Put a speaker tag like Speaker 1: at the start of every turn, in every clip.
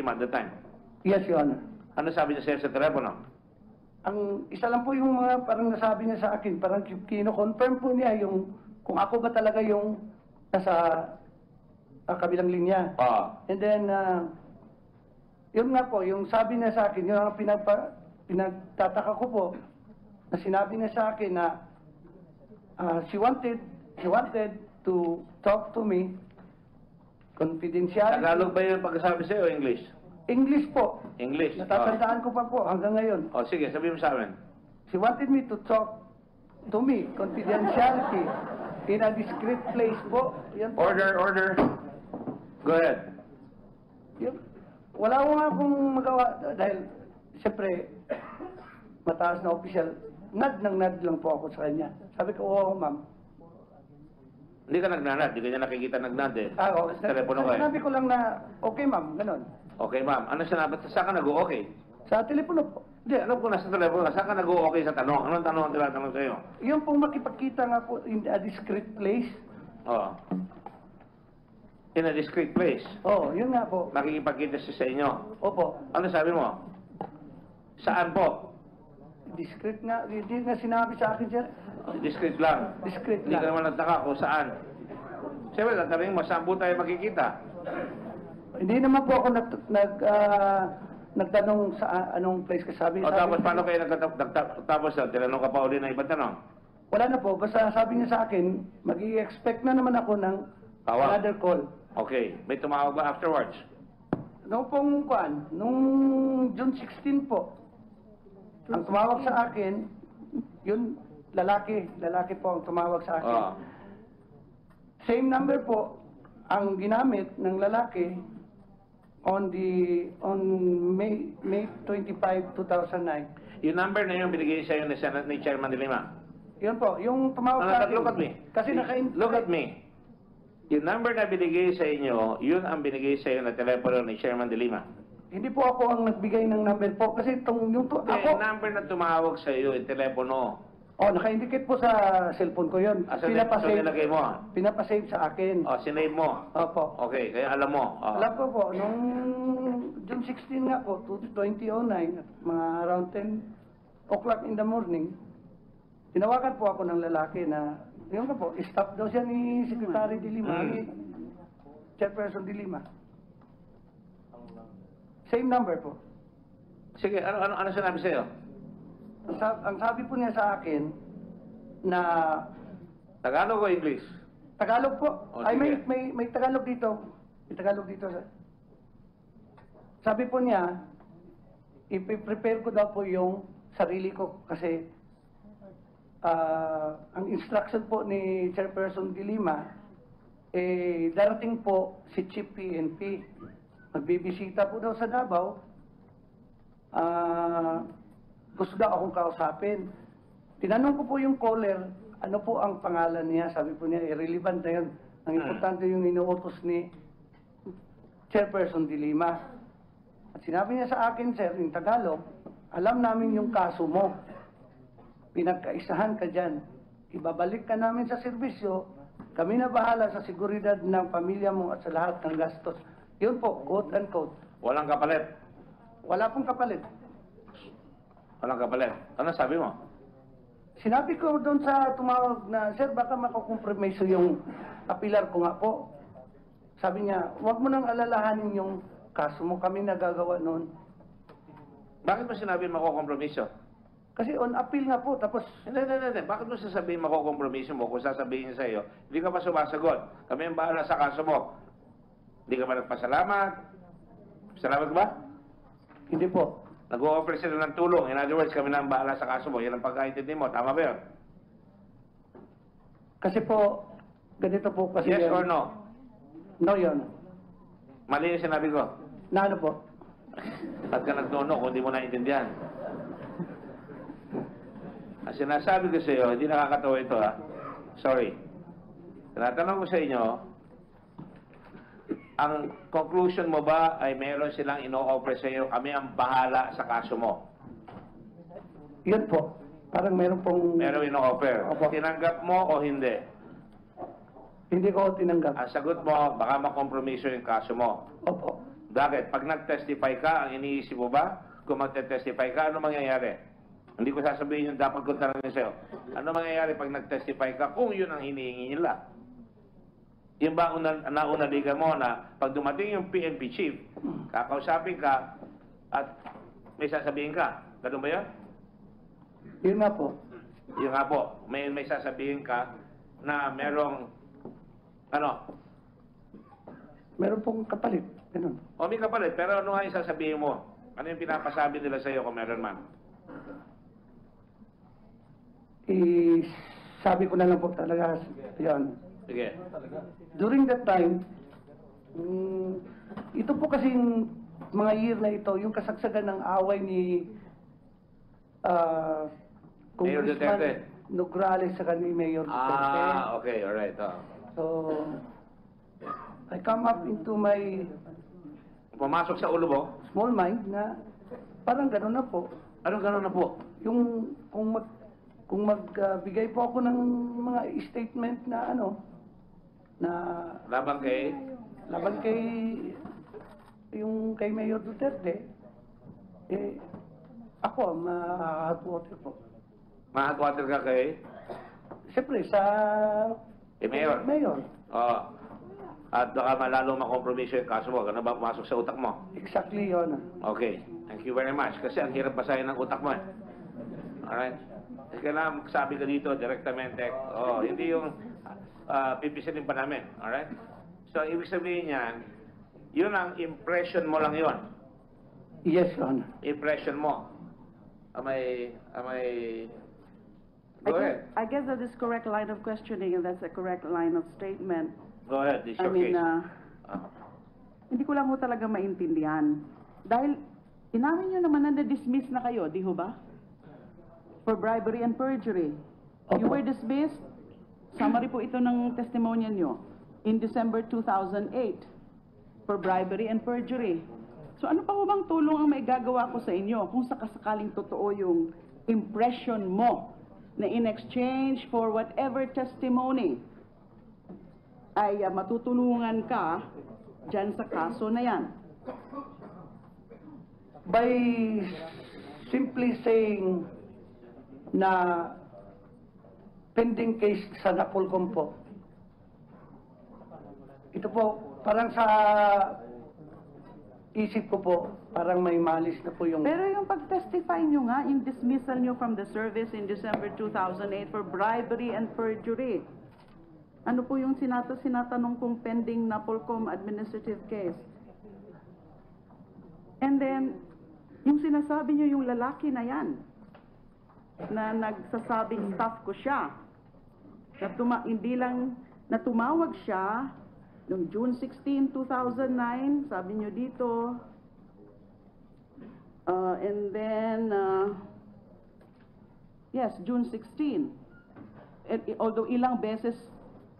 Speaker 1: him at the time?
Speaker 2: Yes, Your Honor.
Speaker 1: Ano sabi niya sa'yo sa telepono?
Speaker 2: Ang isa lang po yung mga parang nasabi niya sa akin, parang kino-confirm po niya yung kung ako ba talaga yung nasa kabilang linya. And then, yun nga po, yung sabi niya sa akin, yung ang pinagtataka ko po, na sinabi niya sa akin na she wanted to talk to me confidentiality.
Speaker 1: Tagalog ba yung pagkasabi sa'yo o English?
Speaker 2: English po.
Speaker 1: English.
Speaker 2: Natatandaan ko pa po hanggang ngayon.
Speaker 1: O sige, sabihin mo sa amin.
Speaker 2: She wanted me to talk to me, confidentiality, in a discreet place po. Yan po.
Speaker 1: Order. Go ahead.
Speaker 2: Wala ko nga akong magawa dahil, siyempre, mataas na official. Nod lang po ako sa kanya. Sabi ko, oo, ma'am.
Speaker 1: Hindi ka nagnanad, hindi ka niya nakikita nagnad eh.
Speaker 2: Oo.
Speaker 1: Sa telepono ka eh.
Speaker 2: Sinabi ko lang na, okay, ma'am, ganon.
Speaker 1: Okay, ma'am. Ano sinabi? Saan ka nag-o-okay?
Speaker 2: Sa telepono po.
Speaker 1: Hindi, alam ko na sa telepono. Saan ka nag-o-okay sa tanong? Anong tanong ang tinatanong sa'yo?
Speaker 2: Yung pong makipagkita nga po in a discreet place.
Speaker 1: Oo. In a discreet place.
Speaker 2: Oo, yun nga po.
Speaker 1: Makikipagkita siya sa inyo.
Speaker 2: Opo.
Speaker 1: Ano sabi mo? Saan po?
Speaker 2: Discreet nga. Hindi nga sinabi sa akin, sir.
Speaker 1: Discreet lang.
Speaker 2: Discreet
Speaker 1: Hindi ka
Speaker 2: lang.
Speaker 1: naman nagtaka kung saan. Siyempre, tatanungin mo, saan po tayo makikita?
Speaker 2: Hindi naman po ako nagtanong sa anong place ka sabi.
Speaker 1: O tapos, paano kayo tapos tinanong ka pa uli na ibang tanong?
Speaker 2: Wala na po. Basta sabi niya sa akin, mag-i-expect na naman ako ng
Speaker 1: Tawag.
Speaker 2: another call.
Speaker 1: Okay. May tumawag ba afterwards?
Speaker 2: Noong pong nung June 16 po, ang tumawag sa akin, yun, lalaki po ang tumawag sa akin.
Speaker 1: Oo.
Speaker 2: Same number po ang ginamit ng lalaki on May 25, 2009.
Speaker 1: Yung number na yun binigay sa'yo ni Chairman de Lima.
Speaker 2: Yun po, yung tumawag sa akin.
Speaker 1: Look at me.
Speaker 2: Kasi
Speaker 1: Look at me. Yung number na binigay sa inyo, yun ang binigay sa iyo na telepono ni Chairman de Lima.
Speaker 2: Hindi po ako ang nagbigay ng number po kasi yung
Speaker 1: Yung number na tumawag sa iyo, yung telepono.
Speaker 2: naka-indicate po sa cellphone ko yun.
Speaker 1: So nilagay mo.
Speaker 2: Pinapasave sa akin.
Speaker 1: Sinave mo.
Speaker 2: Opo.
Speaker 1: Okay, kaya alam mo.
Speaker 2: Alam ko po, nung June 16 nga po, 2009, mga around 10 o'clock in the morning, tinawagan po ako ng lalaki na, yun ka po, staff daw siya ni Secretary de Lima, ni Chairperson de Lima. Same number po.
Speaker 1: Sige, ano sinabi sa iyo?
Speaker 2: Ang sabi po niya sa akin na
Speaker 1: Tagalog o English?
Speaker 2: Tagalog po. Ay,
Speaker 1: sige.
Speaker 2: may Tagalog dito. May Tagalog dito. Sabi po niya, i-prepare ko daw po yung sarili ko kasi ang instruction po ni Chairperson de Lima, darating po si Chief PNP. Magbibisita po daw sa Davao. Gusto daw akong kausapin. Tinanong ko po yung caller, ano po ang pangalan niya? Sabi po niya, irrelevant na yun. Ang importante yung inuutos ni Chairperson de Lima. At sinabi niya sa akin, sir, yung Tagalog, alam namin yung kaso mo. Pinagkaisahan ka dyan. Ibabalik ka namin sa serbisyo. Kami na bahala sa seguridad ng pamilya mo at sa lahat ng gastos. Yun po, quote and quote.
Speaker 1: Walang kapalit.
Speaker 2: Wala pong kapalit.
Speaker 1: Walang kapalit. Ano sabi mo?
Speaker 2: Sinabi ko doon sa tumawag na, sir, baka makukompromiso yung apilar ko nga po. Sabi niya, huwag mo nang alalahanin yung kaso mo, kami nagagawa noon.
Speaker 1: Bakit mo sinabi makukompromiso?
Speaker 2: Kasi on appeal nga po, tapos...
Speaker 1: Hindi. Bakit mo sasabihin makukompromiso mo kung sasabihin niya sa iyo, hindi ka pa sumasagot, kami ang bahala sa kaso mo. Hindi ka ba nagpasalamat? Salamat ka ba?
Speaker 2: Hindi po.
Speaker 1: Nag-o-offer sila ng tulong. In other words, kami na ang bahala sa kaso mo. Yan ang pagkaintindi mo. Tama ba yun?
Speaker 2: Kasi po, ganito po kasi...
Speaker 1: Yes or no?
Speaker 2: No, yun.
Speaker 1: Mali yung sinabi ko.
Speaker 2: Na ano po?
Speaker 1: Ba't ka nagnono kung hindi mo naintindihan? Ang sinasabi ko sa iyo, hindi nakakatawa ito ha. Sorry. Tinatanong ko sa inyo, ang conclusion mo ba ay meron silang ino-offer sa iyo, kami ang bahala sa kaso mo?
Speaker 2: Yun po. Parang meron pong...
Speaker 1: Meron ino-offer.
Speaker 2: Opo.
Speaker 1: Tinanggap mo o hindi?
Speaker 2: Hindi ko tinanggap.
Speaker 1: Ang sagot mo, baka makompromiso yung kaso mo.
Speaker 2: Opo.
Speaker 1: Bakit? Pag nag-testify ka, ang iniisip mo ba? Kung magte-testify ka, ano mangyayari? Hindi ko sasabihin yung dapat ko tanongin sa'yo. Ano mangyayari pag nag-testify ka kung yun ang hinihingi nila? Yung ba naunaligan mo na pag dumating yung PNP chief, kakausapin ka at may sasabihin ka. Ganun ba yun?
Speaker 2: Yun nga po.
Speaker 1: Yun nga po. May sasabihin ka na merong ano?
Speaker 2: Meron pong kapalit. Ganun.
Speaker 1: O may kapalit, pero ano nga yung sasabihin mo? Ano yung pinapasabi nila sa'yo kung meron man?
Speaker 2: Sabi ko na lang po talaga, yun.
Speaker 1: Sige.
Speaker 2: During that time, ito po kasing mga year na ito, yung kasagsagan ng away ni
Speaker 1: Mayor Duterte.
Speaker 2: Congressman Nograles sa ni Mayor Duterte.
Speaker 1: Ah, okay, alright.
Speaker 2: So, I come up into my
Speaker 1: Pumasok sa ulo mo?
Speaker 2: small mind na parang gano'n na po.
Speaker 1: Anong gano'n na po?
Speaker 2: Yung kung magbigay po ako ng mga statement na na
Speaker 1: Laban kay?
Speaker 2: laban kay Mayor Duterte, ako ma-hot water po.
Speaker 1: Ma-hot water ka kay?
Speaker 2: Siyempre sa
Speaker 1: Mayor?
Speaker 2: Mayor.
Speaker 1: Oo. At baka malalo makompromiso yung kaso mo. Ganun ba pumasok sa utak mo?
Speaker 2: Exactly yun.
Speaker 1: Okay. Thank you very much. Kasi ang hirap basahin ng utak mo eh. Alright? Kailangan magsabi ka dito direktamente. Oh, hindi yung pipisilin pa namin. Alright? So, ibig sabihin yan, yun ang impression mo lang yun.
Speaker 2: Yes, Your Honor.
Speaker 1: Impression mo. Am I... Go ahead.
Speaker 3: I guess that is correct line of questioning and that's a correct line of statement.
Speaker 1: Go ahead. This is
Speaker 3: I
Speaker 1: your
Speaker 3: mean,
Speaker 1: case.
Speaker 3: hindi ko lang ho talaga maintindihan. Dahil inamin nyo naman na na-dismiss na kayo, di ho ba? For bribery and perjury. You
Speaker 2: Opo.
Speaker 3: were dismissed, summary po ito ng testimonial nyo, in December 2008 for bribery and perjury. So ano pa ho bang tulong ang maigagawa ko sa inyo kung sakasakaling totoo yung impression mo na in exchange for whatever testimony ay matutulungan ka dyan sa kaso na yan?
Speaker 2: By simply saying na pending case sa Napolcom po, ito po, parang sa isip ko po, parang may malis na po yung...
Speaker 3: Pero yung pag-testify nyo nga, yung dismissal nyo from the service in December 2008 for bribery and perjury, ano po yung sinatanong kong pending Napolcom administrative case? And then, yung sinasabi nyo yung lalaki na yan, na nagsasabing staff ko siya, na hindi lang na tumawag siya noong June 16, 2009, sabi nyo dito, and then, yes, June 16. Although ilang beses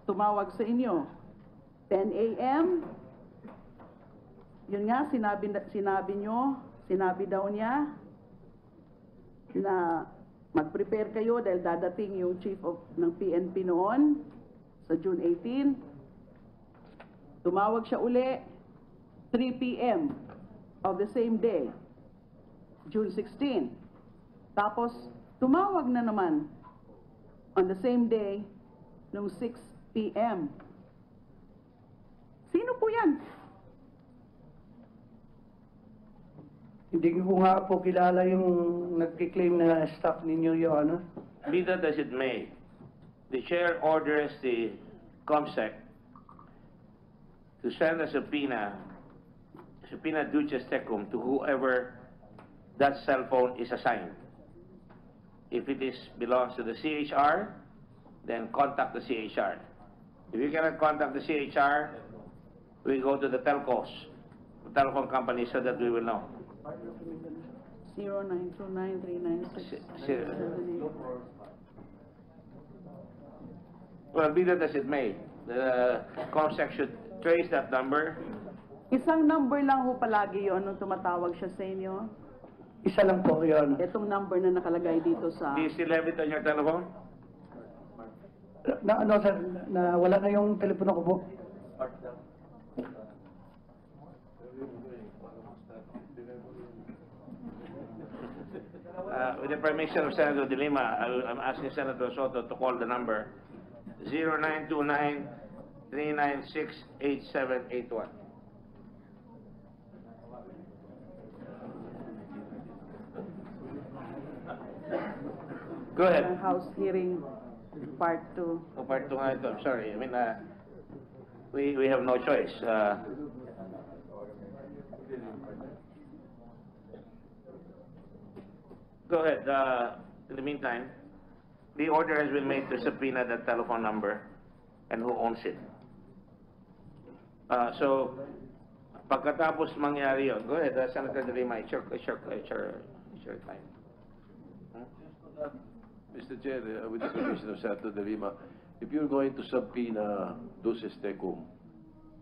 Speaker 3: tumawag sa inyo, 10 a.m., yun nga, sinabi daw niya na mag-prepare kayo dahil dadating yung chief ng PNP noon sa June 18. Tumawag siya uli 3 p.m. of the same day, June 16. Tapos tumawag na naman on the same day noong 6 p.m. Sino po yan?
Speaker 2: Hindi ko nga po kilala yung nagkiklaim na staff ninyo, Your Honor.
Speaker 1: Be that as it may, the chair orders the COMSEC to send a subpoena duces tecum to whoever that cell phone is assigned. If it belongs to the CHR, then contact the CHR. If you cannot contact the CHR, we go to the telcos, the telephone company, so that we will know.
Speaker 3: 0929396778.
Speaker 1: Well, be that as it may, the COMSEC should trace that number.
Speaker 3: Isang number lang ho palagi yun nung tumatawag siya sa inyo.
Speaker 2: Isa lang po, Your Honor.
Speaker 3: Itong number na nakalagay dito sa...
Speaker 1: Do you still have it on your telephone?
Speaker 2: Na ano, sir, na wala na yung telepono ko po.
Speaker 1: With the permission of Senator De Lima, I'm asking Senator Soto to call the number 0929-396-8781. Go ahead.
Speaker 3: House hearing, part 2.
Speaker 1: Oh, part 2 nga ito. I'm sorry. I mean, we have no choice. Go ahead. In the meantime, the order has been made to subpoena that telephone number and who owns it. So, pagkatapos mangyari yun, go ahead, Senator De Lima, it's your time.
Speaker 4: Mr. Chair, with the permission of Senator De Lima, if you're going to subpoena Dulces Tecum,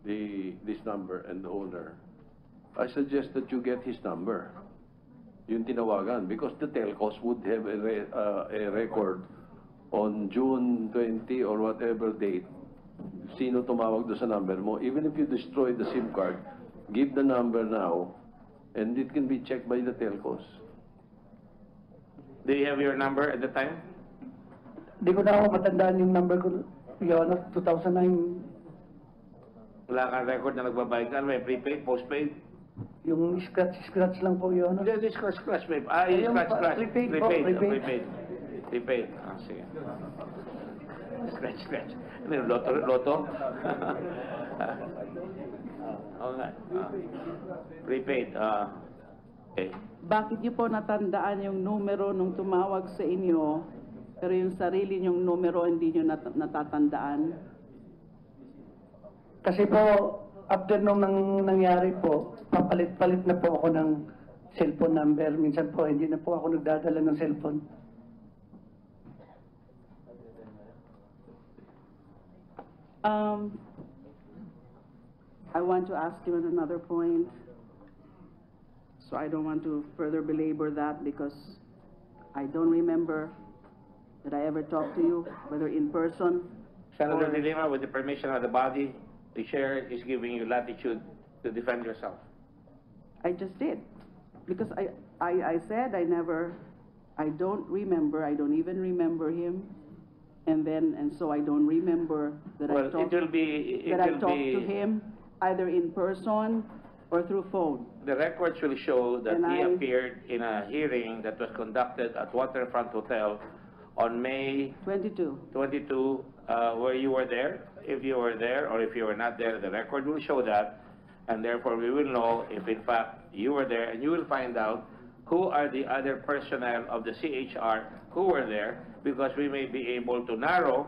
Speaker 4: this number and the owner, I suggest that you get his number, yung tinawagan, because the telcos would have a record on June 20 or whatever date, sino tumawag doon sa number mo. Even if you destroy the SIM card, give the number now, and it can be checked by the telcos.
Speaker 1: Do you have your number at the time?
Speaker 2: Di ko na ako matandaan yung number ko, Your Honor, 2009,
Speaker 1: Wala kang record na nagbabayad ka? May prepaid, postpaid?
Speaker 2: yung scratch lang po, Your Honor.
Speaker 1: Hindi, scratch, babe.
Speaker 2: Yung
Speaker 1: Scratch.
Speaker 2: prepaid po, prepaid.
Speaker 1: Prepaid. Sige. Scratch. Ano yung loto? Oo nga. Prepaid. Okay.
Speaker 3: Bakit niyo po natandaan yung numero nung tumawag sa inyo, pero yung sarili niyong numero hindi niyo natatandaan?
Speaker 2: Kasi po, after nung nangyari po, papalit-palit na po ako ng cellphone number. Minsan po, hindi na po ako nagdadala ng cellphone.
Speaker 3: I want to ask you on another point. So I don't want to further belabor that because I don't remember that I ever talked to you, whether in person.
Speaker 1: Senator De Lima, with the permission of the body, the chair is giving you latitude to defend yourself.
Speaker 3: I just did. Because I said I don't remember, I don't even remember him. And so I don't remember that
Speaker 1: Well,
Speaker 3: I talked
Speaker 1: it will be
Speaker 3: to him either in person or through phone.
Speaker 1: The records will show that
Speaker 3: And
Speaker 1: he
Speaker 3: I-
Speaker 1: appeared in a hearing that was conducted at Waterfront Hotel on May
Speaker 3: 22.
Speaker 1: 22, where you were there. If you were there or if you were not there, the record will show that, and therefore we will know if in fact you were there, and you will find out who are the other personnel of the CHR who were there, because we may be able to narrow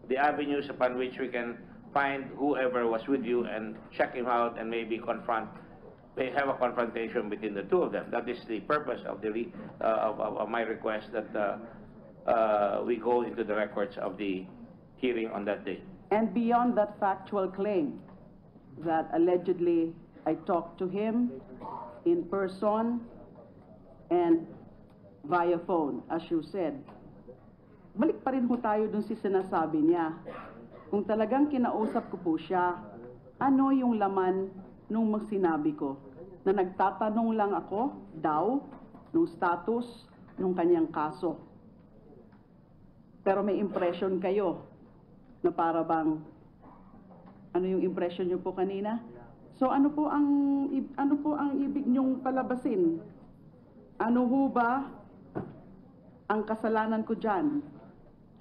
Speaker 1: the avenues upon which we can find whoever was with you and check him out and maybe may have a confrontation between the two of them. That is the purpose of of my request that we go into the records of the hearing on that day.
Speaker 3: And beyond that factual claim that allegedly I talked to him in person and via phone, as you said, balik pa rin ho tayo dun si sinasabi niya. Kung talagang kinausap ko po siya, ano yung laman nung sinabi ko? Na nagtatanong lang ako daw nung status nung kanyang kaso. Pero may impression kayo na para bang, ano yung impression niyo po kanina? So ano po ang ibig niyong palabasin? Ano ho ba ang kasalanan ko dyan?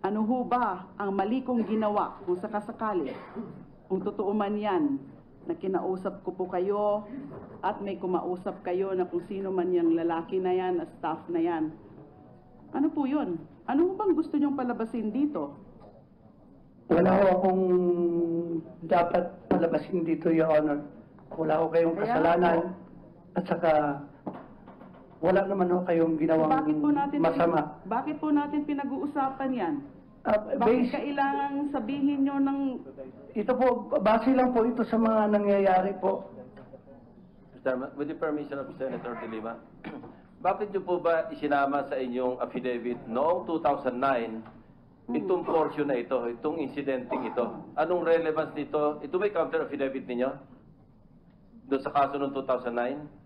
Speaker 3: Ano ho ba ang mali kong ginawa kung sakasakali? Kung totoo man yan, na kinausap ko po kayo at may kumausap kayo na kung sino man yung lalaki na yan, na staff na yan. Ano po yun? Ano ho bang gusto niyong palabasin dito?
Speaker 2: Wala ko akong dapat palabasin dito, Your Honor. Wala ko kayong
Speaker 3: Kaya
Speaker 2: kasalanan.
Speaker 3: po.
Speaker 2: At saka, wala naman ako kayong ginawang masama.
Speaker 3: Bakit po natin pinag-uusapan yan? Bakit
Speaker 2: Based,
Speaker 3: kailangan sabihin nyo ng...
Speaker 2: ito po, base lang po ito sa mga nangyayari po.
Speaker 4: Mr. Chairman, with the permission of Senator De Lima, bakit niyo po ba isinama sa inyong affidavit noong 2009 itong portion na ito, itong incidenting ito? Anong relevance nito? Ito ba counter affidavit ninyo? Doon sa kaso noong 2009?